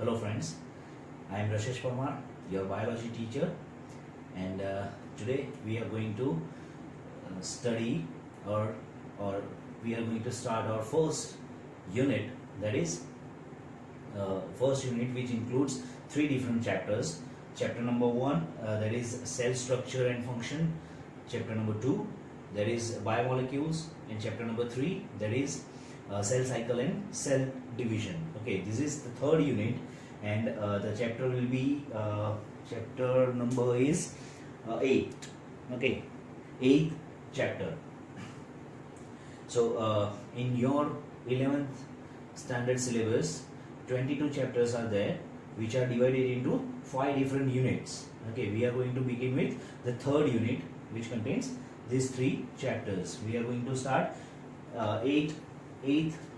Hello friends, I am Rashesh Parmar, your biology teacher, and today we are going to study or we are going to start our first unit, that is first unit which includes three different chapters. Chapter number 1 that is cell structure and function, chapter number 2 that is biomolecules, and chapter number 3 that is cell cycle and cell division. Okay, this is the third unit, and the chapter will be chapter number is 8. Okay, 8th chapter. So in your 11th standard syllabus 22 chapters are there, which are divided into 5 different units. Okay, we are going to begin with the third unit, which contains these 3 chapters. We are going to start 8th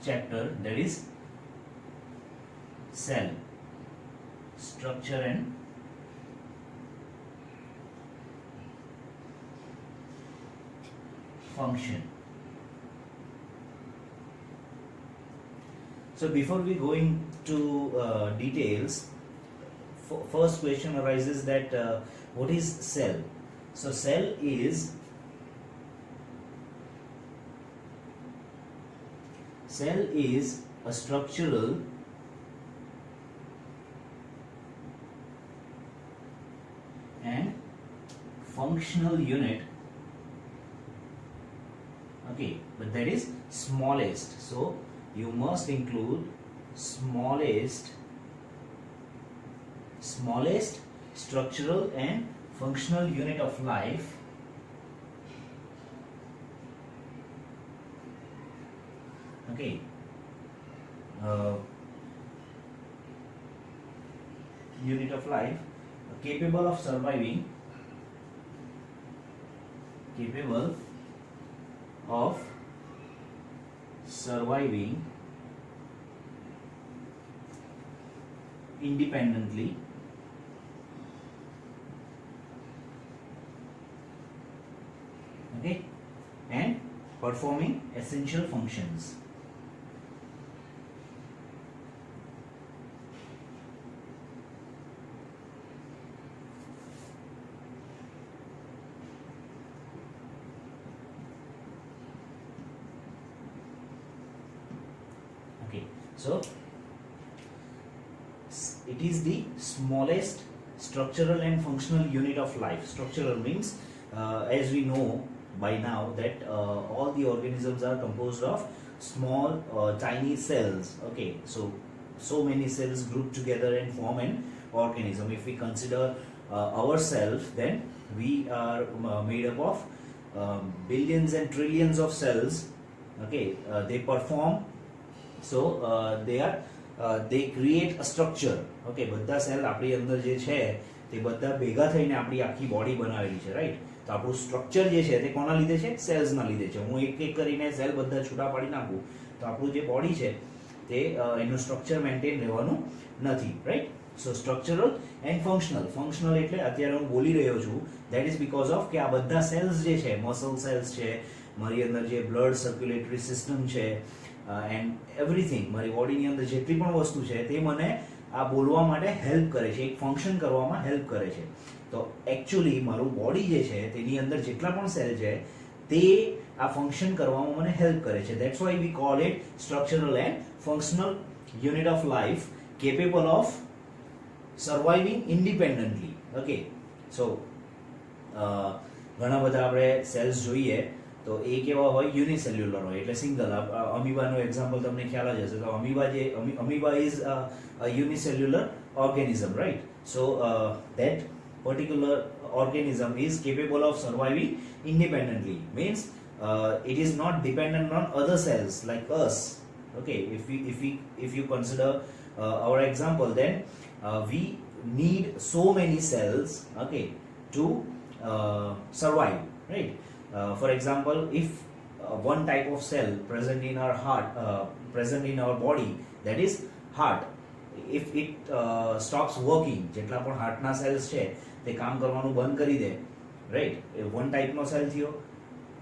chapter, that is cell structure and function. So before we go into details, first question arises that what is cell? So cell is a structural and functional unit. Okay, but that is smallest. So you must include smallest structural and functional unit of life okay unit of life capable of surviving independently okay and performing essential functions. Okay, so it is the smallest structural and functional unit of life. Structural means as we know by now that all the organisms are composed of small tiny cells. Okay, so many cells group together and form an organism. If we consider ourselves, then we are made up of billions and trillions of cells. Okay, they perform, so they create a structure. Okay, બધા cell આપણી અંદર જે છે તે બધા ભેગા થઈને આપણી આખી બોડી બનાવેલી છે, રાઈટ? તો આપણું સ્ટ્રક્ચર જે છે તે કોના લીધે છે? સેલ્સના લીધે છે. હું એક એક કરીને સેલ બધા છૂટા પાડી નાખું તો આપણું જે બોડી છે તે એનું સ્ટ્રક્ચર મેન્ટેન રહેવાનું નથી, right? So structural and functional એટલે અત્યારે હું બોલી રહ્યો છું, ધેટ ઇઝ બીકોઝ ઓફ કે આ બધા સેલ્સ જે છે, મસલ સેલ્સ છે, મારી અંદર જે બ્લડ સર્ક્યુલેટરી સિસ્ટમ છે એન્ડ એવરીથિંગ, મારી બોડીની અંદર જેટલી પણ વસ્તુ છે તે મને આ બોલવા માટે હેલ્પ કરે છે, એક ફંક્શન કરવામાં હેલ્પ કરે છે. તો એકચ્યુઅલી મારું બોડી જે છે તેની અંદર જેટલા પણ સેલ છે તે આ ફંક્શન કરવામાં મને હેલ્પ કરે છે. That's why we call it structural and functional unit of life capable of surviving independently. Okay, so ઘણા બધા આપણે સેલ્સ જોઈએ તો એ કેવા હોય? યુનિસેલ્યુલર હોય, એટલે સિંગલ. અમીબાનું એક્ઝામ્પલ તમને ખ્યાલ જ હશે. તો amoeba is a unicellular organism, right? So that particular organism is capable of surviving independently, means it is not dependent on other cells like us. Okay, if you consider our example, then we need so many cells, okay, to survive, right? For example, if one type of cell present in our heart, present in our body, that is heart, if it stops working, જેટલા પણ હાર્ટના cells છે તે કામ કરવાનું બંધ કરી દે, right? એ one ટાઈપનો cell થયો.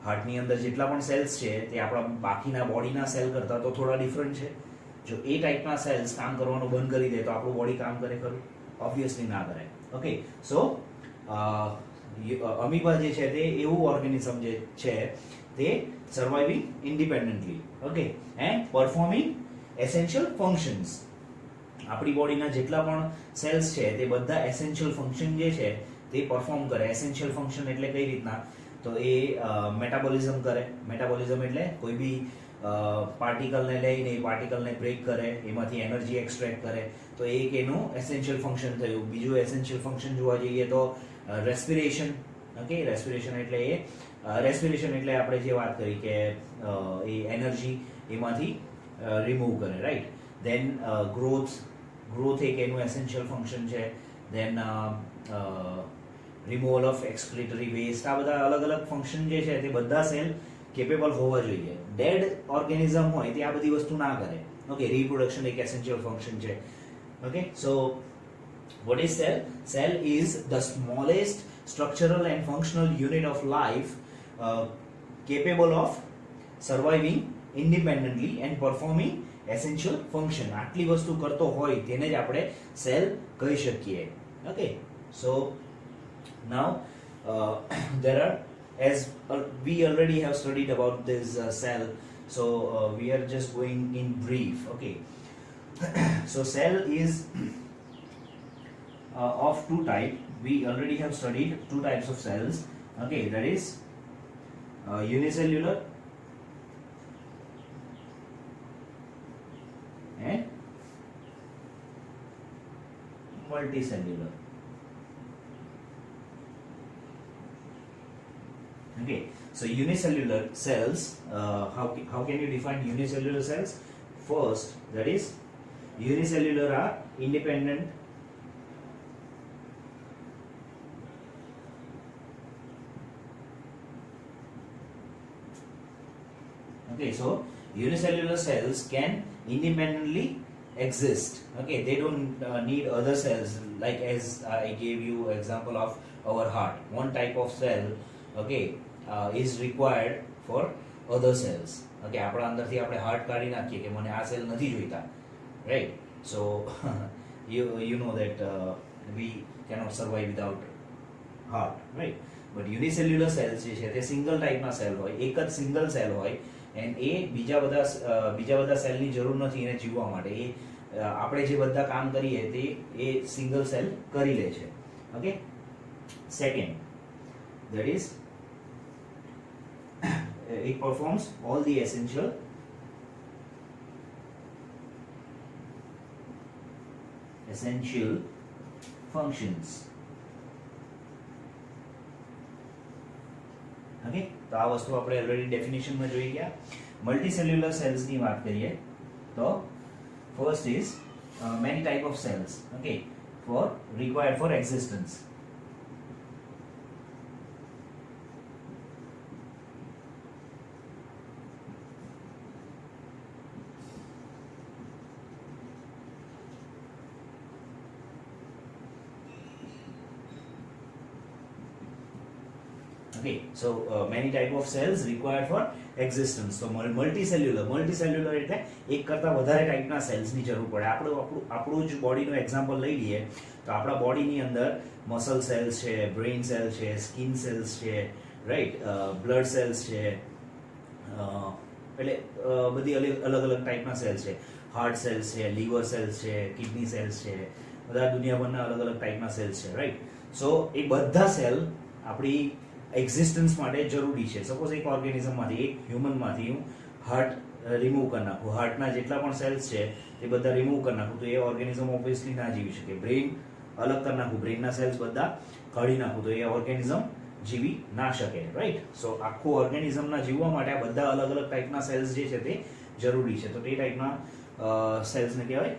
હાર્ટની અંદર જેટલા પણ સેલ્સ છે તે આપણા બાકીના બોડીના સેલ કરતાં તો થોડા ડિફરન્ટ છે, જો એ ટાઈપના સેલ્સ કામ કરવાનું બંધ કરી દે તો આપણું બોડી કામ કરે ખરું? ઓબ્વિયસલી ના કરે. ઓકે, સો અમીબા જે છે તે એવું ઓર્ગેનિઝમ જે છે તે surviving independently, okay, and performing essential functions. આપણી બોડીના જેટલા પણ સેલ્સ છે તે બધા એસેન્શિયલ ફંક્શન જે છે તે પરફોર્મ કરે. એસેન્શિયલ ફંક્શન એટલે કઈ રીતના? તો એ મેટાબોલિઝમ કરે. મેટાબોલિઝમ એટલે કોઈ બી પાર્ટિકલને લઈને એ પાર્ટિકલને બ્રેક કરે, એમાંથી એનર્જી એક્સટ્રેક્ટ કરે, તો એક એનું એસેન્શિયલ ફંક્શન થયું. બીજું એસેન્શિયલ ફંક્શન જોવા જઈએ તો રેસ્પિરેશન. ઓકે, રેસ્પિરેશન એટલે આપણે જે વાત કરી કે એ એનર્જી એમાંથી રિમૂવ કરે, રાઈટ. દેન ગ્રોથ એક એનું એસેન્શિયલ ફંક્શન છે. દેન રિમૂવલ ઓફ એક્સક્રીટરી વેસ્ટ. આ બધા અલગ અલગ ફંક્શન જે છે તે બધા સેલ કેપેબલ હોવા જોઈએ. ડેડ ઓર્ગેનિઝમ હોય તે આ બધી વસ્તુ ના કરે. ઓકે, રિપ્રોડક્શન એક એસેન્શિયલ ફંક્શન છે. Okay, so what is cell? Cell is the smallest structural and functional unit of life capable of surviving independently and performing essential function. આટલી વસ્તુ કરતો હોય તેને જ આપણે સેલ કહી શકીએ. Okay, so now there are, as we already have studied about this cell, so we are just going in brief. Okay, so cell is of two types. We already have studied two types of cells. Okay, that is unicellular and multicellular. Okay, so unicellular cells, how can you define unicellular cells? First, that is unicellular are independent Okay, so unicellular cells can independently exist. Okay, they don't need other cells, like as I gave you example of our heart. One type of cell, okay, is required for other cells. Okay, આપણા અંદરથી આપણે heart કાઢી નાખીએ કે મને આ cell નથી જોઈતા, right? So you know that we cannot survive without heart, right? But unicellular cells જે છે તે સિંગલ ટાઈપના સેલ હોય, એક જ સિંગલ સેલ હોય, એન્ડ એ બીજા બધા સેલની જરૂર નથી એને જીવવા માટે. એ આપણે જે બધા કામ કરીએ તે એ સિંગલ સેલ કરી લે છે. Okay, second, that is it performs all the essential functions. Okay, તો આ વસ્તુ આપણે ઓલરેડી ડેફિનેશનમાં જોઈ ગયા. મલ્ટીસેલ્યુલર સેલ્સની વાત કરીએ તો first is many type of cells, okay, for required for existence. Okay, so many type of cells required for existence. So multicellular એટલે એક કરતા વધારે ટાઈપના સેલ્સની જરૂર પડે. આપણું જ બોડીનું એક્ઝામ્પલ લઈ લઈએ તો આપણા બોડીની અંદર મસલ સેલ્સ છે, બ્રેઇન સેલ્સ છે, સ્કિન સેલ્સ છે, રાઈટ, બ્લડ સેલ્સ છે, એટલે બધી અલગ અલગ ટાઈપના સેલ્સ છે. હાર્ટ સેલ્સ છે, લીવર સેલ્સ છે, કિડની સેલ્સ છે, બધા દુનિયાભરના અલગ અલગ ટાઈપના સેલ્સ છે, રાઈટ. સો એ બધા સેલ આપણી એક્ઝિસ્ટન્સ માટે જરૂરી છે. સપોઝ એક ઓર્ગેનિઝમમાંથી, એક હ્યુમનમાંથી હું હાર્ટ રિમૂવ કરી નાખું, હાર્ટના જેટલા પણ સેલ્સ છે તે બધા રિમૂવ કરી નાખું તો એ ઓર્ગેનિઝમ ઓબ્વિયસલી ના જીવી શકે. બ્રેઇન અલગ કરી નાખું, બ્રેઇનના સેલ્સ બધા કાઢી નાખું તો એ ઓર્ગેનિઝમ જીવી ના શકે, રાઈટ. સો આખું ઓર્ગેનિઝમના જીવવા માટે આ બધા અલગ અલગ ટાઈપના સેલ્સ જે છે તે જરૂરી છે. તો તે ટાઈપના સેલ્સને કહેવાય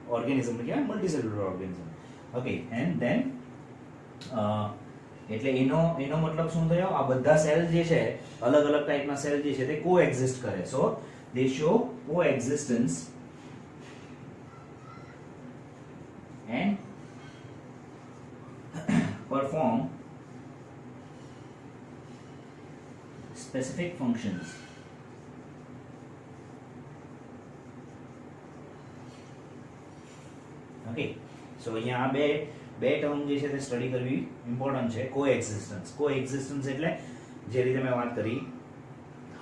ઓર્ગેનિઝમને કહેવાય મલ્ટીસેલ્યુલર ઓર્ગેનિઝમ. ઓકે, એન્ડ દેન એટલે એનો મતલબ શું થયો? આ બધા સેલ જે છે અલગ અલગ ટાઈપના સેલ જે છે તે કોએક્ઝિસ્ટ કરે. So they show coexistence and perform specific functions. So અહીંયા આ બે ટર્મ જે છે તે સ્ટડી કરવી ઇમ્પોર્ટન્ટ છે. કોએક્ઝિસ્ટન્સ એટલે જે રીતે મેં વાત કરી,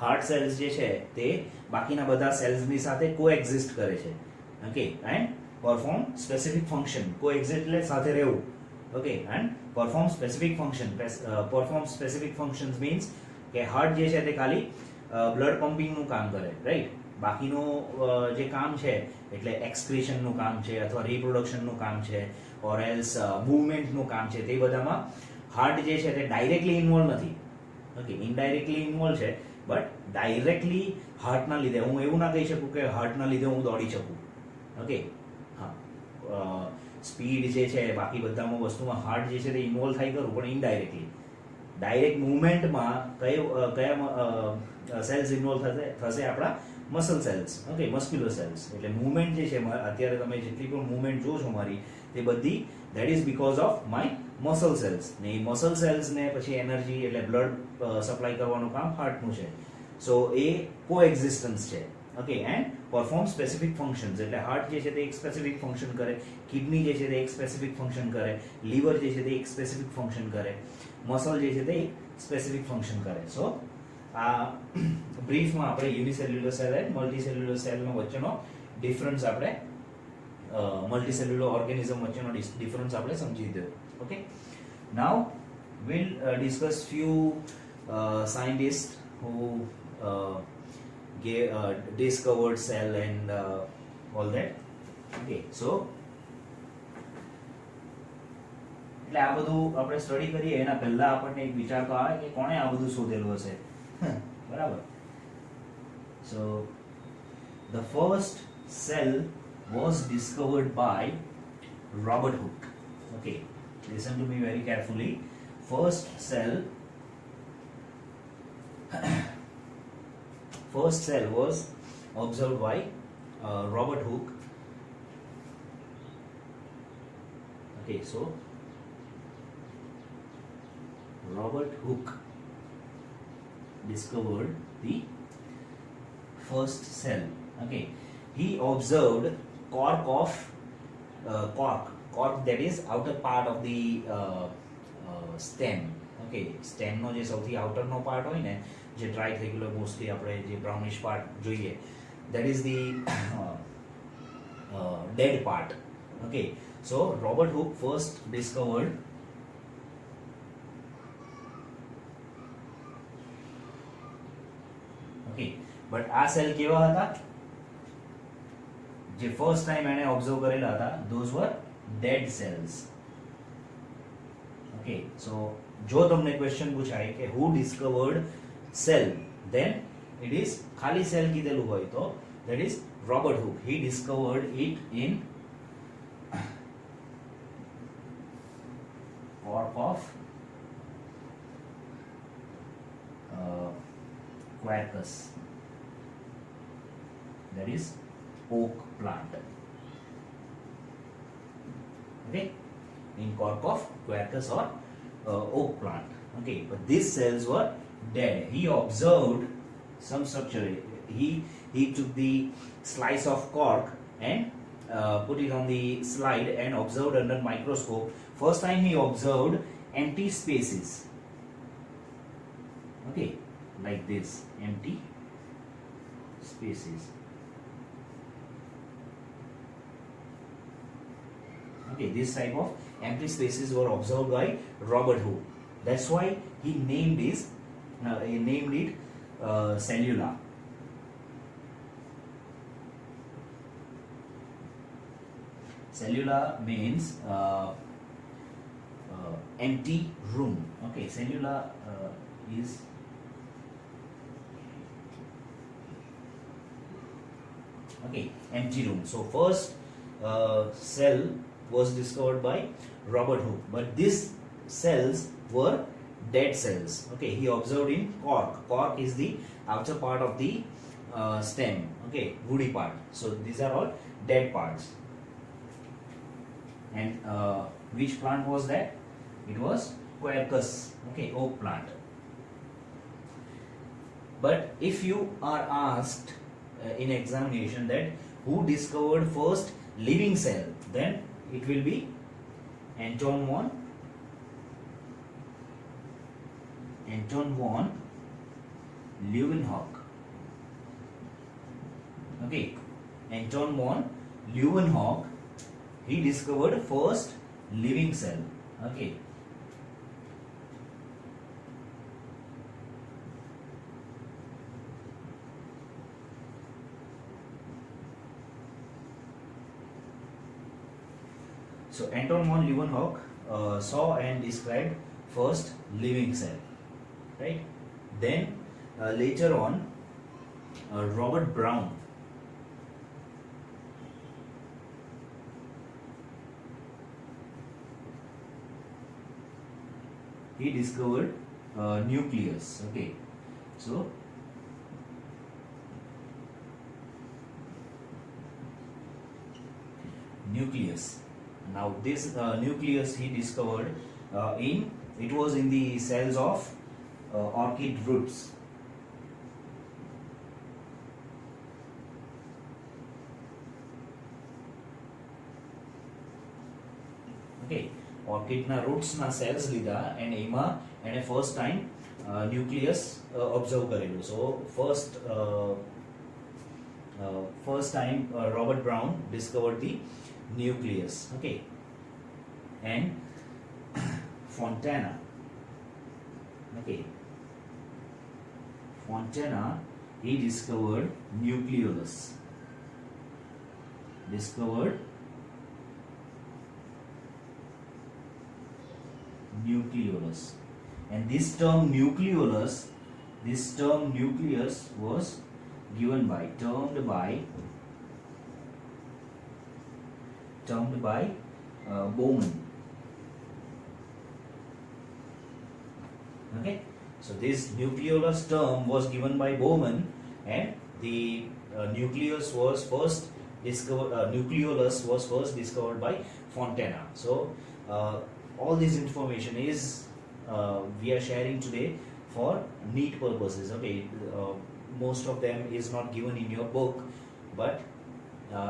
હાર્ટ સેલ્સ જે છે તે બાકીના બધા સેલ્સની સાથે કોએક્ઝિસ્ટ કરે છે. Okay, and perform specific function. Coexist એટલે સાથે રહેવું. Okay, and perform specific functions means કે હાર્ટ જે છે તે ખાલી બ્લડ પમ્પિંગનું કામ કરે, રાઈટ. બાકીનું જે કામ છે એટલે એક્સક્રીશનનું કામ છે અથવા રિપ્રોડક્શનનું કામ છે ઓર એલ્સ મૂવમેન્ટનું કામ છે, તે બધામાં હાર્ટ જે છે તે ડાયરેક્ટલી ઇન્વોલ્વ નથી. ઓકે, ઇનડાયરેક્ટલી ઇન્વોલ્વ છે, બટ ડાયરેક્ટલી હાર્ટના લીધે હું એવું ના કહી શકું કે હાર્ટના લીધે હું દોડી શકું. ઓકે, હા, સ્પીડ જે છે બાકી બધામાં વસ્તુમાં હાર્ટ જે છે તે ઇન્વોલ્વ થાય કરું, પણ ઇનડાયરેક્ટલી. ડાયરેક્ટ મુવમેન્ટમાં કયા સેલ્સ ઇન્વોલ્વ થશે? આપણા muscle cells. Okay, muscular cells. એટલે મુવમેન્ટ જે છે અત્યારે તમે જેટલી પણ મુવમેન્ટ જો છો મારી, તે બધી that is because of my muscle cells. ને એ મસલ સેલ્સ ને પછી એનર્જી એટલે બ્લડ સપ્લાય કરવાનું કામ હાર્ટનું છે. સો એ કોએક્ઝિસ્ટન્સ છે. Okay, and perform specific functions એટલે હાર્ટ જે છે તે એક સ્પેસિફિક ફંક્શન કરે, કિડની જે છે તે એક સ્પેસિફિક ફંક્શન કરે, લીવર જે છે તે એક સ્પેસિફિક ફંક્શન કરે, મસલ જે છે તે એક સ્પેસિફિક ફંક્શન કરે. સો આ બ્રીફમાં આપણે યુનિસેલ્યુલર સેલ અને મલ્ટીસેલ્યુલર સેલનો વચ્ચેનો ડિફરન્સ આપણે મલ્ટીસેલ્યુલર ઓર્ગેનિઝમ વચ્ચેનો ડિફરન્સ આપણે સમજી દીધો. Okay, now we'll discuss few scientists who discovered cell and all that. Okay, so એટલે આ બધું આપણે સ્ટડી કરીએ એના પહેલા આપણને એક વિચાર તો આવે કે કોણે આ બધું શોધેલું હશે. બરાબર. So the first cell was discovered by Robert Hooke. Okay, listen to me very carefully. First cell was observed by Robert Hooke. Okay, so Robert Hooke discovered the first cell. Okay, he observed cork of cork, that is outer part of the stem. Okay, stem નો જે સૌથી outer નો part હોય ને, જે dry થઈ ગયેલો mostly આપણે જે brownish part જોઈએ, that is the dead part. Okay, so Robert Hooke first discovered but આ સેલ કેવા હતા? જે ફર્સ્ટ ટાઈમ એને ઓબ્ઝર્વ કરેલા હતા, those were dead cells. Okay, so જો તમને ક્વેશ્ચન પૂછાય કે who discovered cell, then it is ખાલી સેલ કીધેલું હોય તો that is Robert Hooke. He discovered it in cork of Quercus, that is oak plant. Okay, in cork of Quercus or oak plant. Okay, but these cells were dead. He observed some structure. He took the slice of cork and put it on the slide and observed under microscope. First time he observed empty spaces. Okay, like this, empty spaces. Okay, this type of empty spaces were observed by Robert Hooke. That's why he named it cellula. Cellula means empty room. Okay, cellula is okay, empty room. So first cell was discovered by Robert Hooke, but these cells were dead cells. Okay, he observed in cork. Cork is the outer part of the stem. Okay, woody part. So these are all dead parts. And which plant was that? It was Quercus. Okay, oak plant. But if you are asked in examination that who discovered first living cell, then it will be Anton von Leeuwenhoek. Okay, Anton von Leeuwenhoek, he discovered first living cell. Okay. So Anton von Leeuwenhoek saw and described first living cell, right? Then later on, Robert Brown, he discovered nucleus. Okay, so nucleus. Now this nucleus he discovered it was in the cells of orchid roots. Okay, orchid na roots na cells લીધા and એમાં એને first time nucleus observe કરેલું. So first time Robert Brown discovered the nucleus. Okay, and Fontana. Okay, Fontana, he discovered nucleolus. And this term nucleus was given by termed by Bowman. Okay, so this nucleolus term was given by Bowman, and the nucleus was first discovered by Fontana. So all this information is we are sharing today for NEET purposes. Okay, most of them is not given in your book, but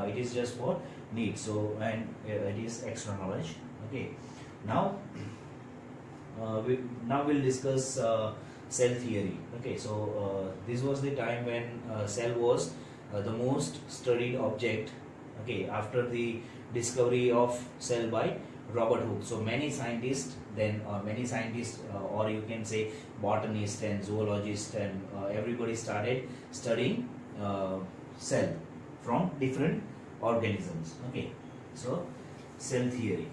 it is just for NEET. So and it is extra knowledge. Okay, now we'll discuss cell theory. Okay, so this was the time when cell was the most studied object. Okay, after the discovery of cell by Robert Hooke. So many scientists or you can say botanists and zoologists and everybody started studying cell from different organisms. Okay, so cell theory.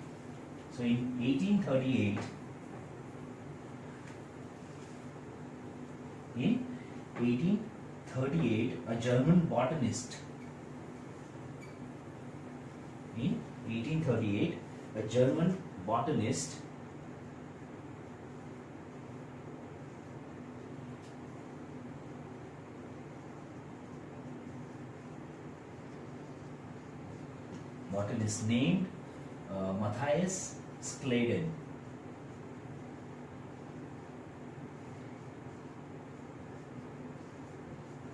So in 1838, a German botanist. In 1838, a German botanist named Matthias Scladen.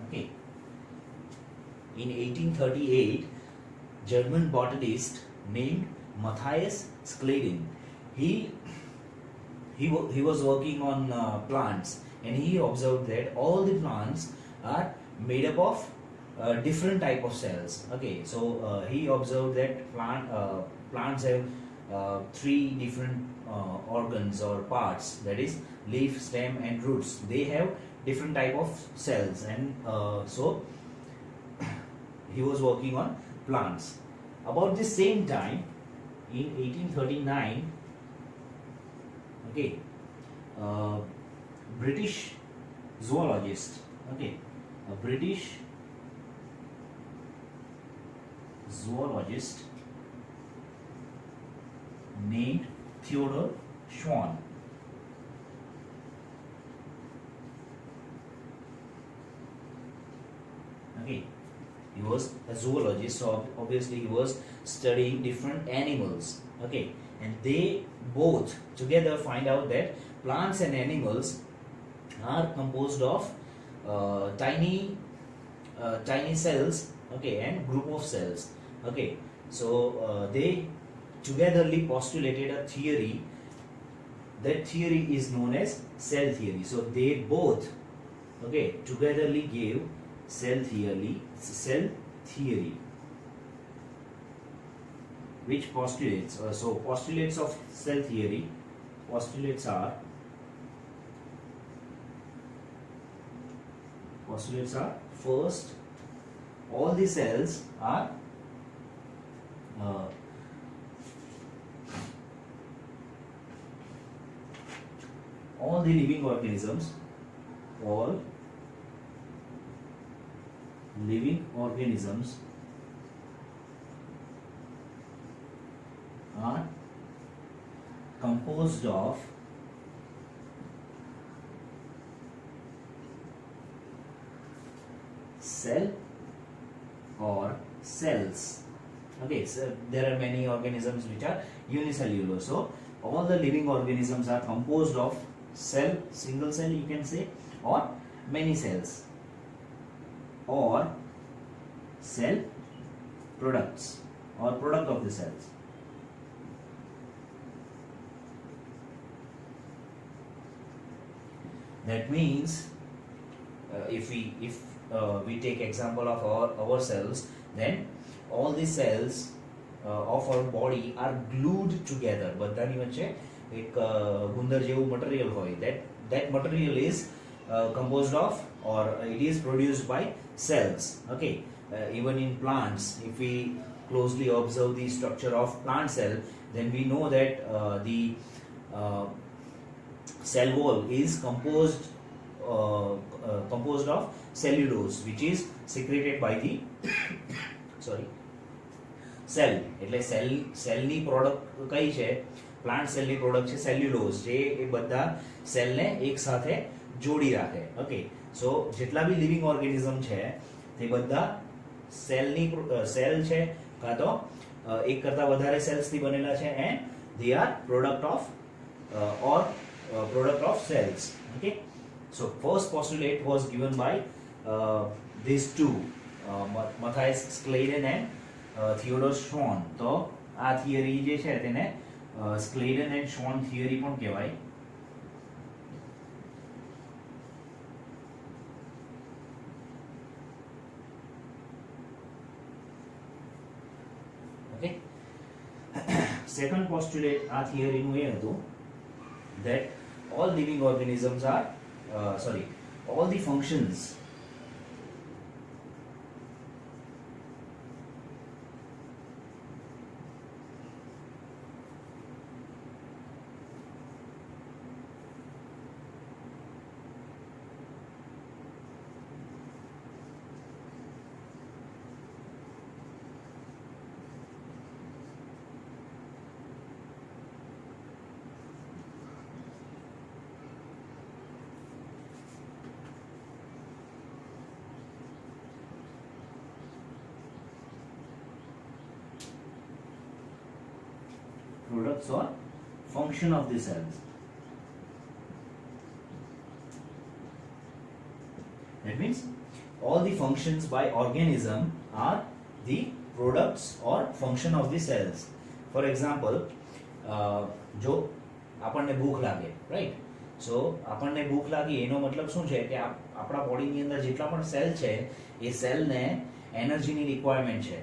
Okay, in 1838, German botanist named Matthias Scladen. He was working on plants, and he observed that all the plants are made up of different type of cells. Okay, so he observed that plants have three different organs or parts, that is leaf, stem and roots. They have different type of cells, and so he was working on plants. About the same time, in 1839, okay, British zoologist, okay, a British zoologist named Theodore Schwann. Okay, he was a zoologist, so obviously he was studying different animals. Okay, and they both together find out that plants and animals are composed of tiny cells, okay, and group of cells. Okay, so they togetherly postulated a theory. That theory is known as cell theory. So they both, okay, togetherly gave cell theory, which postulates, so postulates of cell theory, postulates are first, all the cells are all the living organisms, all living organisms are composed of cell or cells. Okay, so there are many organisms which are unicellular. So all the living organisms are composed of cell, single cell you can say, or many cells, or cell products, or product of the cells. That means if we take example of our cells, then all the cells of our body are glued together. બધાની વચ્ચે એક ગુંદર જેવું material હોય, that material is composed of, or it is produced by cells. Okay, even in plants, if we closely observe the structure of plant cell, then we know that the cell wall is composed of cellulose, which is secreted by the cell. એટલે સેલની product કઈ છે? Plant સેલની product છે cellulose, જે એ બધા સેલને એક સાથે જોડી રાખે. ઓકે, સો જેટલા બી લિવિંગ ઓર્ગેનિઝમ છે તે બધા સેલ છે, કાં તો એક કરતા વધારે સેલ્સ થી બનેલા છે, and they are product of cells. Okay, so first postulate was given by these two, Matthias Schleiden and Theodor Schwann. તો આ થિયરી જે છે તેને Schleiden and Schwann theory પણ કહેવાય. Okay, second postulate આ થિયરી નું એ હતું that all living organisms are all the functions products or function of the cells. That means all the functions by organism are the products or function of the cells. For example, જો આપણને ભૂખ લાગે, right? સો આપણને ભૂખ લાગી એનો મતલબ શું છે કે આપણા બોડીની અંદર જેટલા પણ સેલ છે એ સેલને એનર્જીની રિક્વાયરમેન્ટ છે,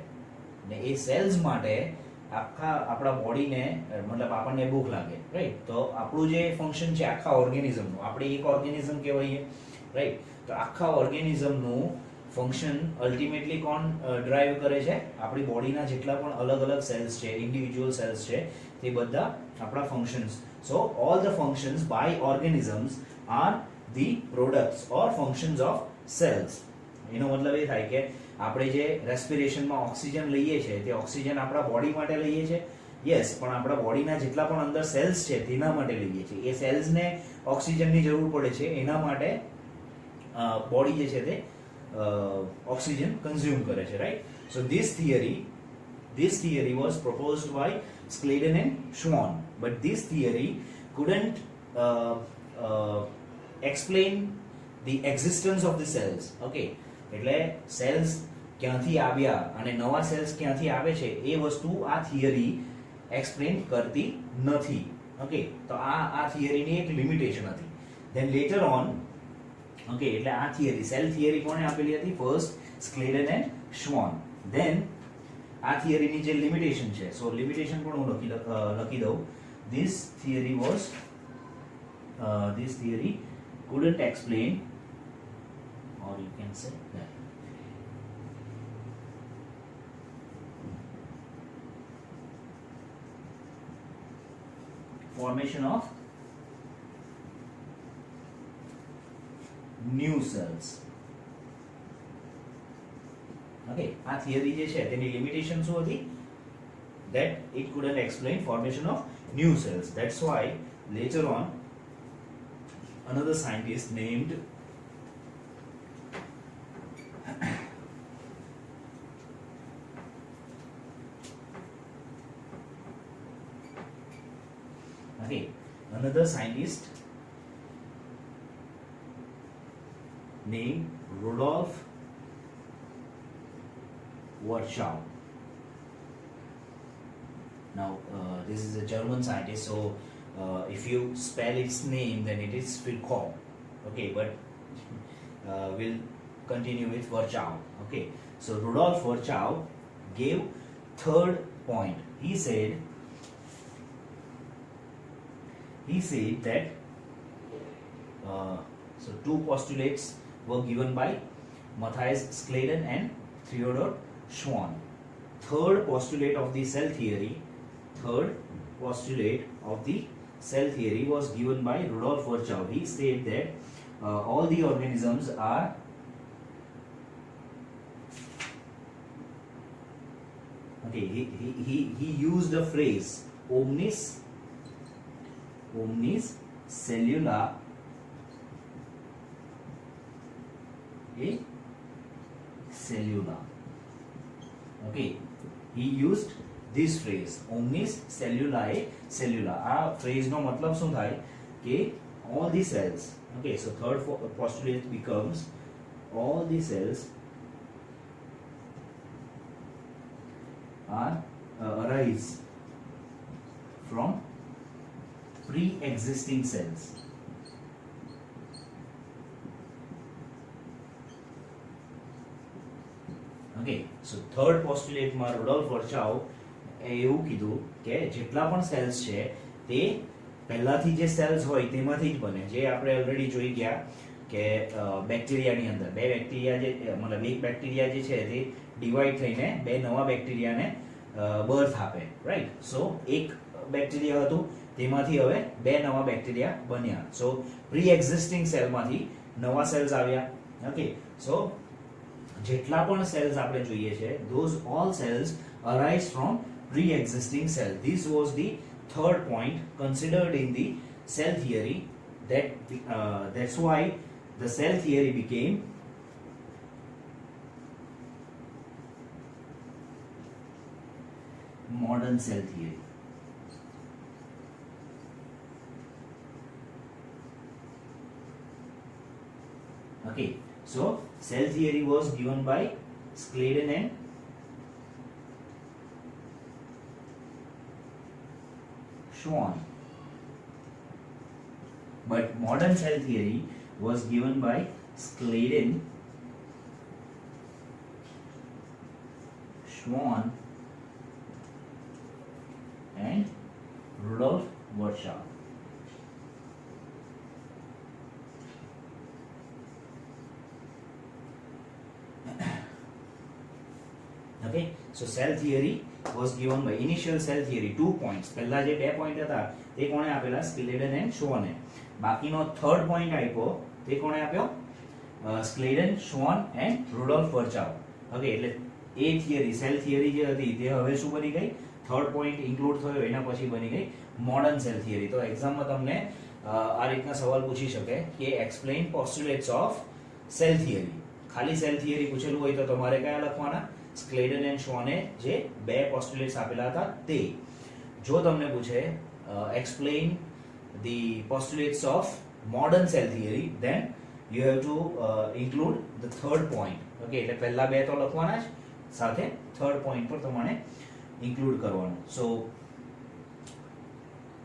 ને એ સેલ્સ માટે આખા આપણા બોડીને મતલબ આપણને ભૂખ લાગે, રાઈટ? તો આપણું જે ફંક્શન છે આખા ઓર્ગેનિઝમનું, આપણે એક ઓર્ગેનિઝમ કહેવાઈએ, રાઈટ? તો આખા ઓર્ગેનિઝમનું ફંક્શન અલ્ટિમેટલી કોણ ડ્રાઈવ કરે છે? આપણી બોડીના જેટલા પણ અલગ અલગ સેલ્સ છે, ઇન્ડિવિજ્યુઅલ સેલ્સ છે, તે બધા આપણા functions. So all the functions by organisms are the products or functions of cells. એનો મતલબ એ થાય કે આપણે જે રેસ્પિરેશનમાં ઓક્સિજન લઈએ છીએ તે ઓક્સિજન આપણા બોડી માટે લઈએ છીએ, યસ, પણ આપણા બોડીના જેટલા પણ અંદર સેલ્સ છે તેના માટે લઈએ છીએ. એ સેલ્સને ઓક્સિજનની જરૂર પડે છે, એના માટે બોડી જે છે તે ઓક્સિજન કન્ઝ્યુમ કરે છે, right? So this theory was proposed by Schleiden and Schwann, but this theory couldn't explain the existence of the cells. Okay, એટલે સેલ્સ ક્યાંથી આવ્યા અને નવા સેલ્સ ક્યાંથી આવે છે એ વસ્તુ આ થિયરી એક્સપ્લેન કરતી નથી. ઓકે, તો આ થિયરીની એક લિમિટેશન હતી. ધેન લેટર ઓન, ઓકે, એટલે આ થિયરી સેલ થિયરી કોણે આપેલી હતી? First Schleiden and Schwann. Then આ થિયરીની જે લિમિટેશન છે, સો લિમિટેશન પણ હું લખી દઉં. This theory couldn't explain, or you can say that formation of new cells. Okay, આ થિયરી જે છે તેની લિમિટેશન શું હતી? That it couldn't explain formation of new cells. That's why later on another scientist named named Rudolf Virchow. Now this is a German scientist, so if you spell its name then it is Virchow. Okay, but we'll continue with Virchow. Okay, so Rudolf Virchow gave third point. He said that so two postulates were given by Matthias Scladen and Theodor Schwann. Third postulate of the cell theory was given by Rudolf Virchow. He said that all the organisms are okay. He used the phrase omnis cellula cellula. Okay, he used this phrase omnis cellulae cellula. આ phrase નો મતલબ શું થાય કે all the cells. Okay, so third postulate becomes all the cells are arise from pre-existing cells. Okay, so third postulate માં Rudolf Virchow એવું કીધું કે જેટલા પણ સેલ્સ છે તે પહેલાથી જે સેલ્સ હોય તેમાંથી જ બને. જે આપણે ઓલરેડી જોઈ ગયા કે બેક્ટેરિયાની અંદર બે બેક્ટેરિયા જે મતલબ એક બેક્ટેરિયા જે છે તે ડિવાઈડ થઈને બે નવા બેક્ટેરિયાને બર્થ આપે, રાઈટ? સો એક બેક્ટેરિયા હતું તેમાંથી હવે બે નવા બેક્ટેરિયા બન્યા. સો પ્રી એક્ઝિસ્ટિંગ સેલમાંથી નવા સેલ્સ આવ્યા. ઓકે, સો જેટલા પણ સેલ્સ આપણે જોઈએ છે those all cells arise from pre-existing cell. This was the third point considered in the cell theory. That's why the cell theory became modern cell theory. Okay, so cell theory was given by Scladen and Schwann, but modern cell theory was given by Scladen, Schwann and Rudolf Virchow. Okay, so cell theory was given by initial cell theory 2 points. પહેલા જે બે point હતા તે કોણે આપેલા? સ્ક્લેડન and શ્વોને. બાકીનો third point આપ્યો તે કોણે આપ્યો? સ્ક્લેડન, શ્વોન એન્ડ રુડોલ્ફ વર્ચાવ. ઓકે, એટલે એ થિયરી સેલ થિયરી જે હતી તે હવે શું બની ગઈ? થર્ડ પોઈન્ટ ઇન્ક્લુડ થયો એના પછી બની ગઈ મોડર્ન સેલ થિયરી. તો એક્ઝામમાં તમને આ રીતના સવાલ પૂછી શકે કે એક્સપ્લેન પોસ્ટુલેટ્સ ઓફ સેલ થિયરી. ખાલી સેલ થિયરી પૂછેલું હોય તો તમારે કયા લખવાના? સ્ક્લેડન એન્ડ શ્વોને જે બે પોસ્ટુલેટ્સ આપેલા હતા તે. જો તમને પૂછે explain the postulates of modern cell theory, then you have to include the third point. Okay, એટલે પહેલા બે તો લખવાના જ, સાથે થર્ડ પોઈન્ટ પર તમારે ઇન્ક્લુડ કરવાનું. સો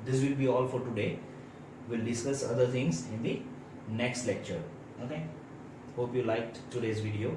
this will be all for today. We'll discuss other things in the next lecture. Okay, hope you liked today's video.